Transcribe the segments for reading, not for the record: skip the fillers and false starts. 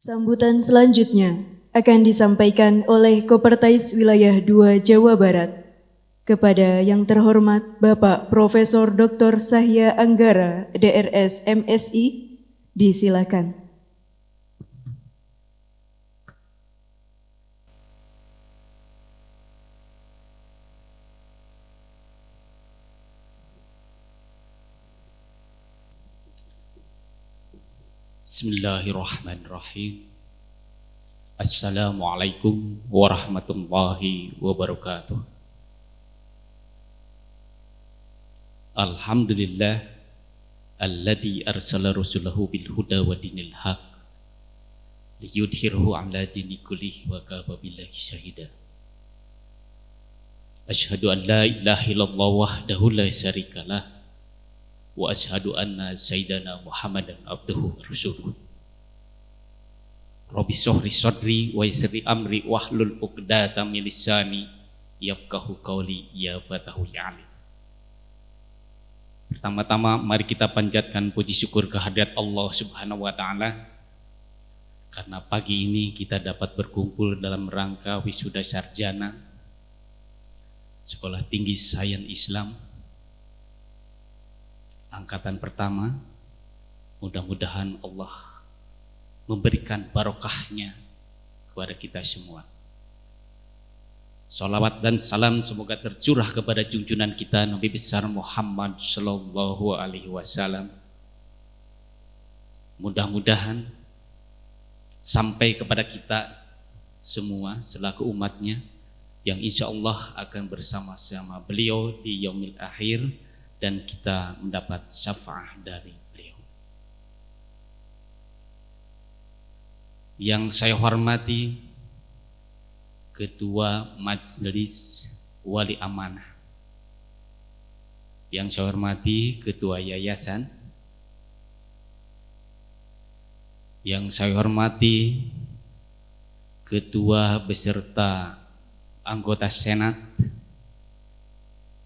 Sambutan selanjutnya akan disampaikan oleh Kopertais Wilayah 2 Jawa Barat. Kepada yang terhormat Bapak Profesor Dr. Sahya Anggara, DRS MSI, disilakan. Bismillahirrahmanirrahim. Assalamualaikum warahmatullahi wabarakatuh. Alhamdulillah alladzi arsala rasulahu bil huda wa dinil haq liyudhhirahu 'ala dini kullihi wa kafa billahi syahida. Asyhadu an la ilaha illallah wahdahu la syarikalah wa asyhadu anna sayyidana Muhammadan abduhu wa rasuluh. Rabbi shrah sadri wa yassir amri wahlul 'uqdatam min lisani yafqahu qawli ya fatahu ya alim. Pertama-tama mari kita panjatkan puji syukur kehadirat Allah Subhanahu wa taala karena pagi ini kita dapat berkumpul dalam rangka wisuda sarjana Sekolah Tinggi Sains Islam angkatan pertama. Mudah-mudahan Allah memberikan barokahnya kepada kita semua. Salawat dan salam semoga tercurah kepada junjungan kita Nabi besar Muhammad sallallahu alaihi wasallam. Mudah-mudahan sampai kepada kita semua selaku umatnya yang insya Allah akan bersama-sama beliau di yaumil akhir dan kita mendapat syafaat dari beliau. Yang saya hormati Ketua Majelis Wali Amanah, yang saya hormati Ketua Yayasan, yang saya hormati Ketua beserta anggota Senat,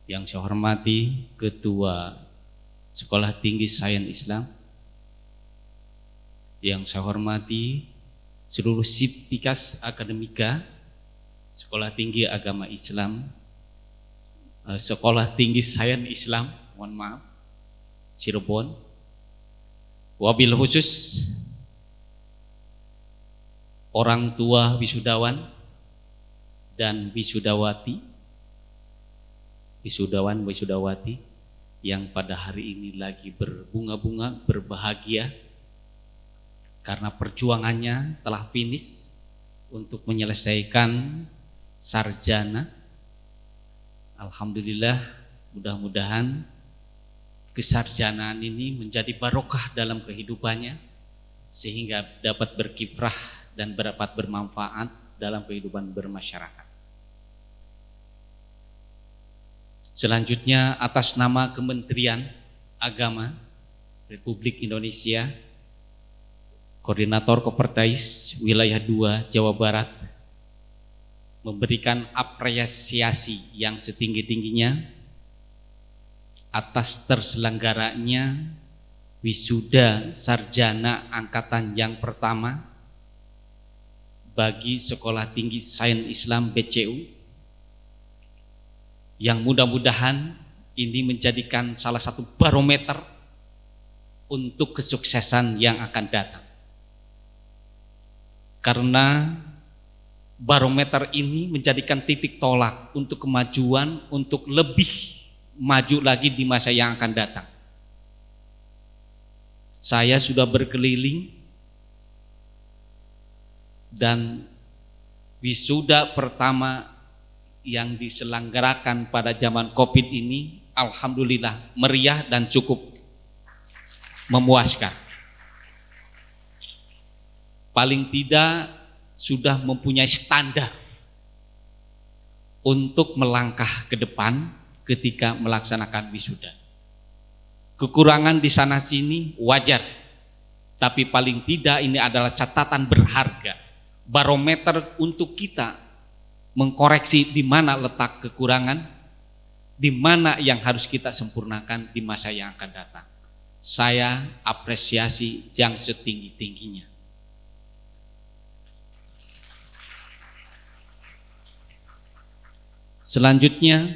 yang saya hormati Ketua Sekolah Tinggi Sains Islam, yang saya hormati seluruh Sibtikas Akademika Sekolah Tinggi Agama Islam, Sekolah Tinggi Sains Islam, mohon maaf, Cirebon. Wabil khusus orang tua wisudawan dan wisudawati, wisudawan wisudawati yang pada hari ini lagi berbunga-bunga, berbahagia karena perjuangannya telah finish untuk menyelesaikan sarjana. Alhamdulillah, mudah-mudahan kesarjanaan ini menjadi barokah dalam kehidupannya sehingga dapat berkiprah dan dapat bermanfaat dalam kehidupan bermasyarakat. Selanjutnya atas nama Kementerian Agama Republik Indonesia, Koordinator Kopertais Wilayah 2 Jawa Barat memberikan apresiasi yang setinggi-tingginya atas terselenggaranya wisuda sarjana angkatan yang pertama bagi Sekolah Tinggi Sains Islam BCU, yang mudah-mudahan ini menjadikan salah satu barometer untuk kesuksesan yang akan datang. Karena barometer ini menjadikan titik tolak untuk kemajuan, untuk lebih maju lagi di masa yang akan datang. Saya sudah berkeliling dan wisuda pertama yang diselenggarakan pada zaman Covid ini alhamdulillah meriah dan cukup memuaskan. Paling tidak sudah mempunyai standar untuk melangkah ke depan ketika melaksanakan wisuda. Kekurangan di sana sini wajar, tapi paling tidak ini adalah catatan berharga, barometer untuk kita mengkoreksi di mana letak kekurangan, di mana yang harus kita sempurnakan di masa yang akan datang. Saya apresiasi yang setinggi-tingginya. Selanjutnya,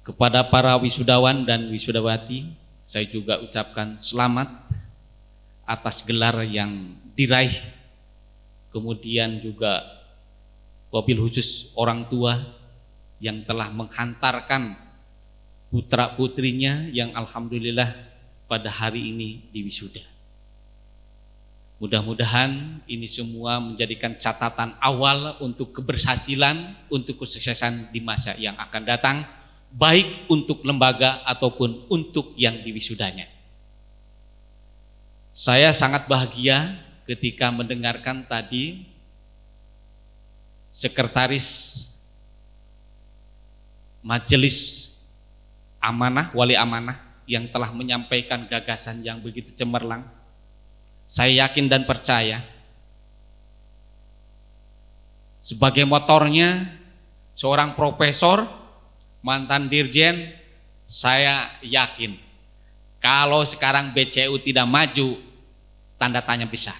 kepada para wisudawan dan wisudawati, saya juga ucapkan selamat atas gelar yang diraih. Kemudian juga wabil khusus orang tua yang telah menghantarkan putra-putrinya yang alhamdulillah pada hari ini diwisuda. Mudah-mudahan ini semua menjadikan catatan awal untuk keberhasilan, untuk kesuksesan di masa yang akan datang, baik untuk lembaga ataupun untuk yang diwisudanya. Saya sangat bahagia ketika mendengarkan tadi Sekretaris Majelis Amanah, Wali Amanah yang telah menyampaikan gagasan yang begitu cemerlang. Saya yakin dan percaya sebagai motornya seorang profesor, mantan dirjen, saya yakin kalau sekarang BCU tidak maju, tanda tanya besar.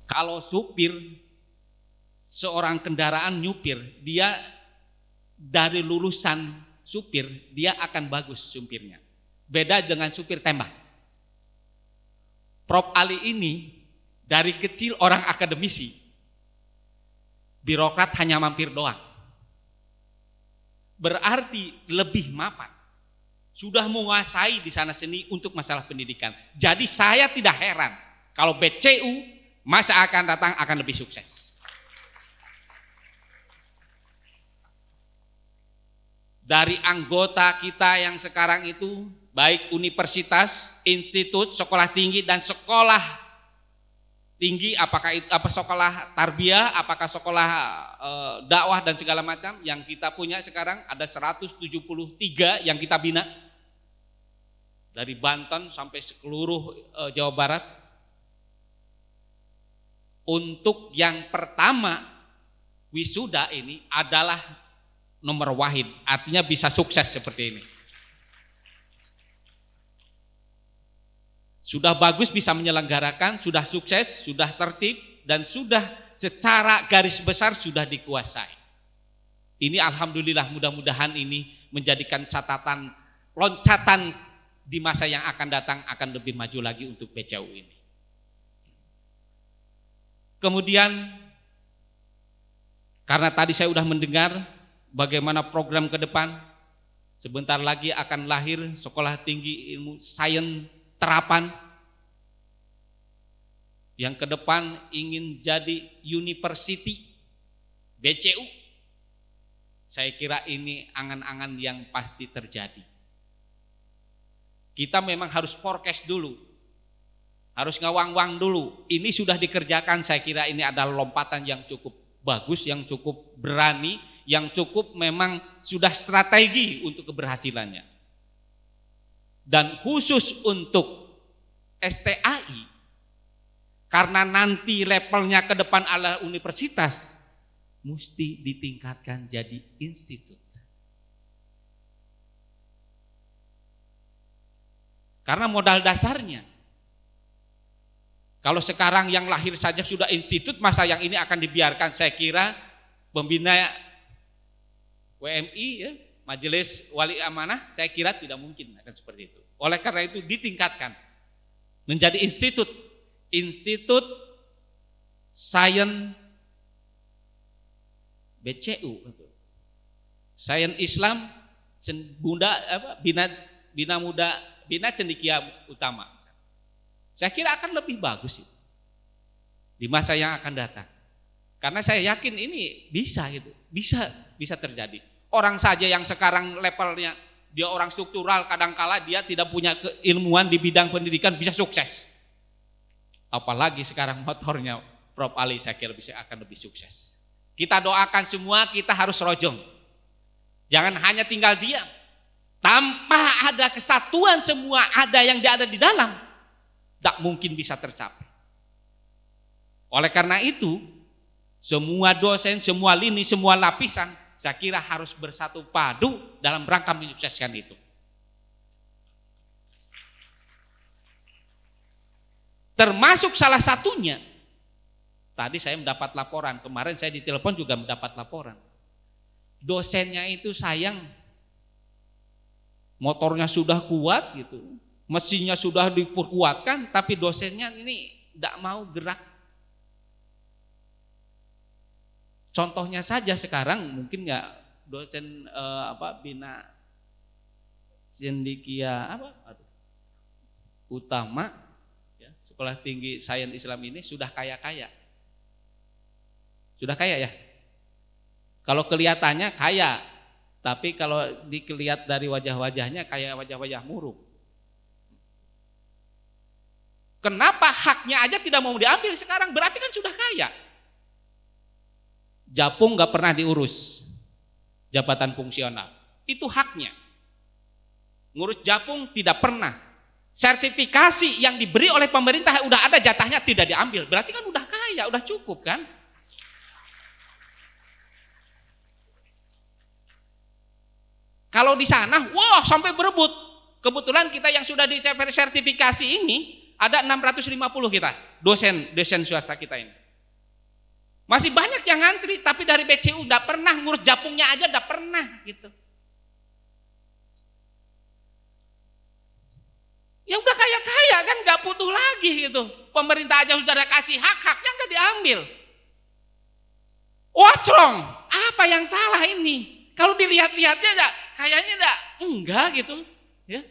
Kalau supir, seorang kendaraan nyupir, dia dari lulusan supir, dia akan bagus supirnya. Beda dengan supir tembak. Prof Ali ini dari kecil orang akademisi, birokrat hanya mampir doang. Berarti lebih mapan. Sudah menguasai di sana seni untuk masalah pendidikan. Jadi saya tidak heran kalau BCU masa akan datang akan lebih sukses. Dari anggota kita yang sekarang itu, baik universitas, institut, sekolah tinggi dan sekolah tinggi, apakah itu sekolah tarbiyah, apakah sekolah dakwah dan segala macam yang kita punya sekarang ada 173 yang kita bina dari Banten sampai seluruh Jawa Barat. Untuk yang pertama wisuda ini adalah nomor wahid, artinya bisa sukses seperti ini. Sudah bagus bisa menyelenggarakan, sudah sukses, sudah tertib, dan sudah secara garis besar sudah dikuasai. Ini alhamdulillah, mudah-mudahan ini menjadikan catatan loncatan di masa yang akan datang akan lebih maju lagi untuk BCU ini. Kemudian karena tadi saya sudah mendengar bagaimana program ke depan, sebentar lagi akan lahir Sekolah Tinggi Ilmu Sains Terapan yang ke depan ingin jadi university BCU. Saya kira ini angan-angan yang pasti terjadi. Kita memang harus forecast dulu, harus ngawang-wang dulu. Ini sudah dikerjakan, saya kira ini adalah lompatan yang cukup bagus, yang cukup berani, yang cukup memang sudah strategi untuk keberhasilannya. Dan khusus untuk STAI, karena nanti levelnya ke depan adalah universitas, mesti ditingkatkan jadi institut. Karena modal dasarnya, kalau sekarang yang lahir saja sudah institut, masa yang ini akan dibiarkan? Saya kira pembina WMI, ya, Majelis Wali Amanah, saya kira tidak mungkin akan seperti itu. Oleh karena itu ditingkatkan menjadi institut Sains BCU, Sains Islam, Bina Cendekia Utama. Saya kira akan lebih bagus itu di masa yang akan datang. Karena saya yakin ini bisa gitu, bisa terjadi. Orang saja yang sekarang levelnya dia orang struktural, kadangkala dia tidak punya keilmuan di bidang pendidikan bisa sukses. Apalagi sekarang motornya Prof Ali, saya kira akan lebih sukses. Kita doakan semua, kita harus rojong. Jangan hanya tinggal diam. Tanpa ada kesatuan semua ada yang ada di dalam, tak mungkin bisa tercapai. Oleh karena itu, semua dosen, semua lini, semua lapisan, saya kira harus bersatu padu dalam rangka menyukseskan itu. Termasuk salah satunya Tadi saya mendapat laporan, kemarin saya ditelepon juga mendapat laporan. Dosennya itu sayang, motornya sudah kuat gitu, mesinnya sudah diperkuatkan, tapi dosennya ini tidak mau gerak. Contohnya saja sekarang mungkin ya dosen Bina Cendikia Utama ya, Sekolah Tinggi Sains Islam ini sudah kaya-kaya. Sudah kaya ya. Kalau kelihatannya kaya, tapi kalau dilihat dari wajah-wajahnya kayak wajah-wajah murung. Kenapa haknya aja tidak mau diambil sekarang? Berarti kan sudah kaya. Japung gak pernah diurus, jabatan fungsional. Itu haknya. Ngurus Japung tidak pernah. Sertifikasi yang diberi oleh pemerintah udah ada jatahnya tidak diambil. Berarti kan udah kaya, udah cukup kan? Kalau di sana, wah sampai berebut. Kebetulan kita yang sudah dicapai sertifikasi ini ada 650 kita, dosen swasta kita ini. Masih banyak yang ngantri, tapi dari BCU udah pernah ngurus Japungnya aja udah pernah gitu. Ya udah kaya-kaya kan, nggak butuh lagi gitu. Pemerintah aja sudah ada kasih hak-haknya nggak diambil. What's wrong? Apa yang salah ini? Kalau dilihat-lihatnya kayaknya enggak gitu. Ya.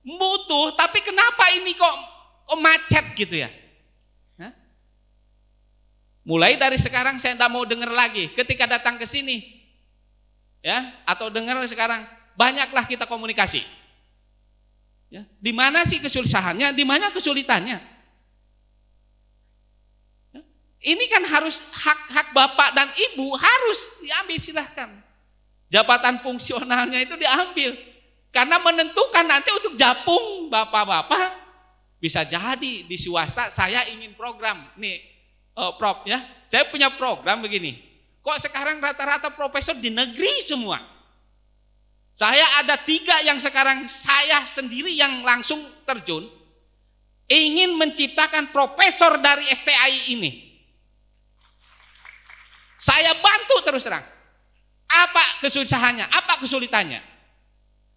Butuh, tapi kenapa ini kok macet gitu ya? Hah? Mulai dari sekarang saya tidak mau dengar lagi. Ketika datang ke sini, ya, atau dengar sekarang, banyaklah kita komunikasi. Ya, di mana sih kesulitannya? Di mana kesulitannya? Ya, ini kan harus hak bapak dan ibu harus diambil, silahkan. Jabatan fungsionalnya itu diambil. Karena menentukan nanti untuk Japung bapak-bapak bisa jadi di swasta saya ingin program nih. Prof ya, saya punya program begini. Kok sekarang rata-rata profesor di negeri semua? Saya ada 3 yang sekarang saya sendiri yang langsung terjun, ingin menciptakan profesor dari STI ini. Saya bantu terus terang. Apa kesusahannya? Apa kesulitannya?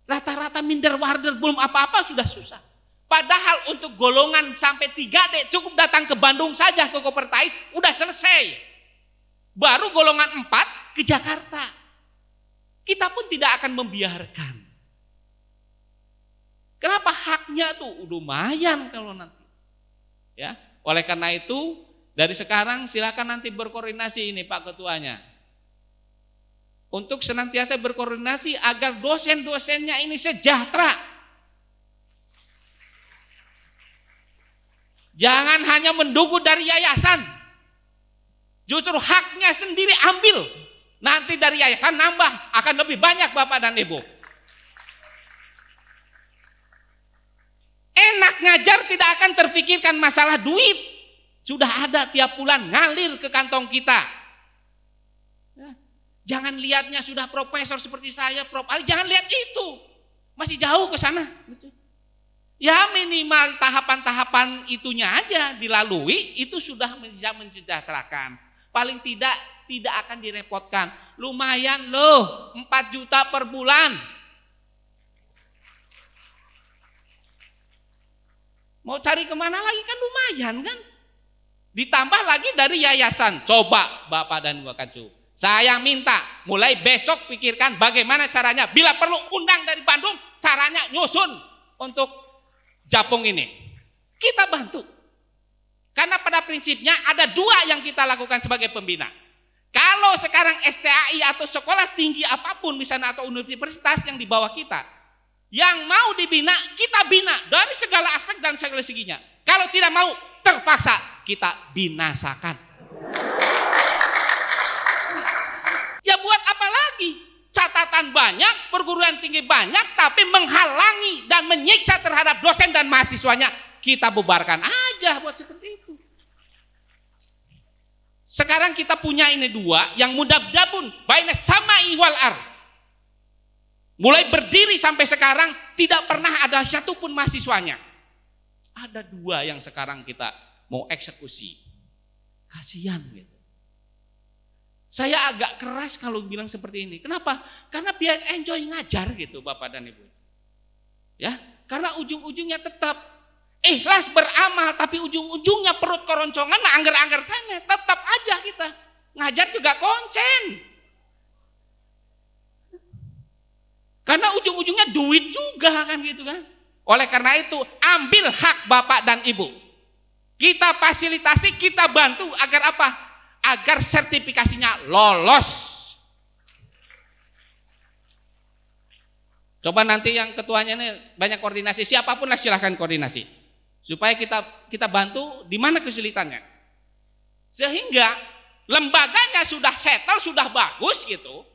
Rata-rata minder warder belum apa-apa sudah susah. Padahal untuk golongan sampai 3D cukup datang ke Bandung saja ke Kopertais udah selesai. Baru golongan 4 ke Jakarta. Kita pun tidak akan membiarkan. Kenapa? Haknya tuh lumayan kalau nanti. Ya, oleh karena itu dari sekarang silakan nanti berkoordinasi ini Pak Ketuanya. Untuk senantiasa berkoordinasi agar dosen-dosennya ini sejahtera. Jangan hanya mendukung dari yayasan. Justru haknya sendiri ambil. Nanti dari yayasan nambah, akan lebih banyak Bapak dan Ibu. Enak ngajar, tidak akan terpikirkan masalah duit. Sudah ada tiap bulan ngalir ke kantong kita. Jangan lihatnya sudah profesor seperti saya, Prof Ali, jangan lihat itu. Masih jauh ke sana. Ya minimal tahapan-tahapan itunya aja dilalui, itu sudah bisa mensejahterakan. Paling tidak akan direpotkan. Lumayan loh, 4 juta per bulan. Mau cari kemana lagi kan lumayan kan. Ditambah lagi dari yayasan. Coba Bapak dan Ibu Kancu, saya minta mulai besok pikirkan bagaimana caranya. Bila perlu undang dari Bandung, caranya nyusun untuk Japung ini. Kita bantu. Karena pada prinsipnya ada 2 yang kita lakukan sebagai pembina. Kalau sekarang STAI atau sekolah tinggi apapun misalnya atau universitas yang di bawah kita, yang mau dibina, kita bina dari segala aspek dan segala seginya. Kalau tidak mau, terpaksa kita binasakan. Ya buat apa lagi? Catatan banyak, perguruan tinggi banyak, tapi menghalangi dan menyiksa terhadap dosen dan mahasiswanya. Kita bubarkan aja buat seperti itu. Sekarang kita punya ini 2 yang mudabdabun baina sama'i wal ar. Mulai berdiri sampai sekarang tidak pernah ada satupun mahasiswanya. Ada 2 yang sekarang kita mau eksekusi. Kasihan gitu. Saya agak keras kalau bilang seperti ini. Kenapa? Karena biar enjoy ngajar gitu Bapak dan Ibu. Ya, karena ujung-ujungnya tetap ikhlas beramal, tapi ujung-ujungnya perut keroncongan, angger-angger tanya, tetap aja kita ngajar juga konsen. Karena ujung-ujungnya duit juga kan gitu kan. Oleh karena itu ambil hak Bapak dan Ibu. Kita fasilitasi, kita bantu agar apa? Agar sertifikasinya lolos. Coba nanti yang ketuanya ini banyak koordinasi, siapapun lah silahkan koordinasi. Supaya kita bantu di mana kesulitannya. Sehingga lembaganya sudah settle, sudah bagus gitu.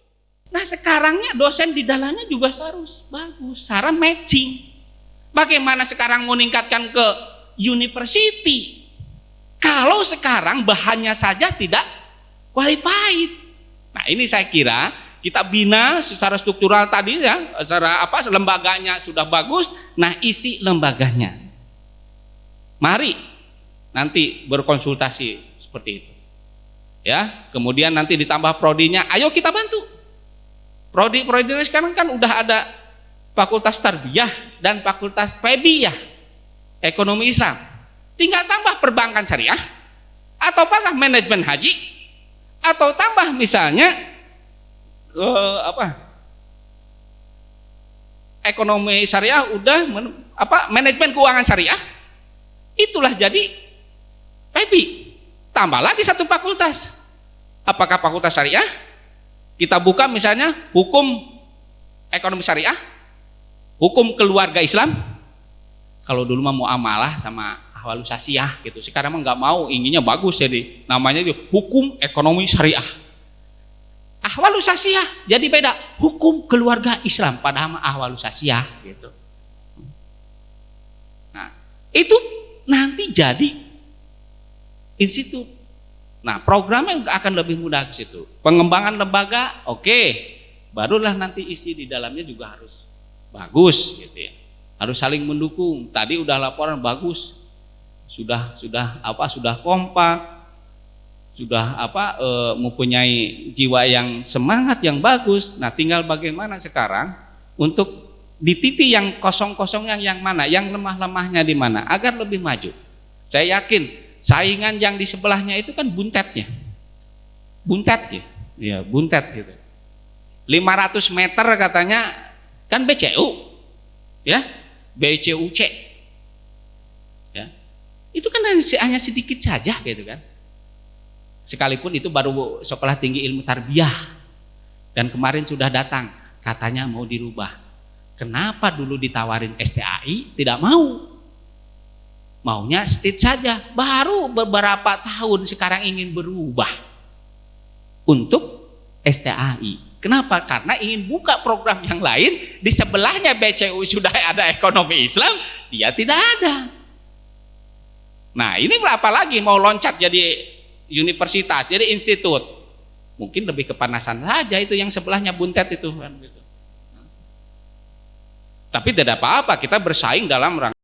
Nah sekarangnya dosen di dalamnya juga harus bagus, secara matching. Bagaimana sekarang mau meningkatkan ke university? Kalau sekarang bahannya saja tidak qualified. Nah ini saya kira kita bina secara struktural tadi ya, secara apa lembaganya sudah bagus. Nah isi lembaganya. Mari nanti berkonsultasi seperti itu. Ya, kemudian nanti ditambah prodinya, ayo kita bantu. Prodi sekarang kan udah ada fakultas tarbiyah dan fakultas PEBI ya, ekonomi Islam. Tinggal tambah perbankan syariah, atau apakah manajemen haji, atau tambah misalnya ekonomi syariah udah manajemen keuangan syariah, itulah jadi PEBI. Tambah lagi satu fakultas, apakah fakultas syariah? Kita buka misalnya hukum ekonomi syariah, hukum keluarga Islam. Kalau dulu mah mau amalah sama ahwalus syariah gitu. Sekarang mah nggak mau, inginnya bagus jadi namanya itu hukum ekonomi syariah. Ahwalus syariah jadi beda, hukum keluarga Islam padahal mah ahwalus syariah gitu. Nah, itu nanti jadi institut. Nah, programnya akan lebih mudah ke situ. Pengembangan lembaga, oke. Barulah nanti isi di dalamnya juga harus bagus gitu ya. Harus saling mendukung. Tadi udah laporan bagus. Sudah kompak. Sudah mempunyai jiwa yang semangat yang bagus. Nah, tinggal bagaimana sekarang untuk di titik yang kosong-kosongnya yang mana, yang lemah-lemahnya di mana agar lebih maju. Saya yakin saingan yang di sebelahnya itu kan buntetnya. Buntet ya, buntet gitu. 500 meter katanya kan BCU. Ya, BCUC. Ya. Itu kan hanya sedikit saja gitu kan. Sekalipun itu baru sekolah tinggi ilmu tarbiyah. Dan kemarin sudah datang, katanya mau dirubah. Kenapa dulu ditawarin STAI tidak mau? Maunya state saja, baru beberapa tahun sekarang ingin berubah untuk STAI. Kenapa? Karena ingin buka program yang lain, di sebelahnya BCU sudah ada ekonomi Islam, dia tidak ada. Nah ini berapa lagi mau loncat jadi universitas, jadi institut. Mungkin lebih kepanasan saja itu yang sebelahnya buntet itu. Tapi tidak apa-apa, kita bersaing dalam rangka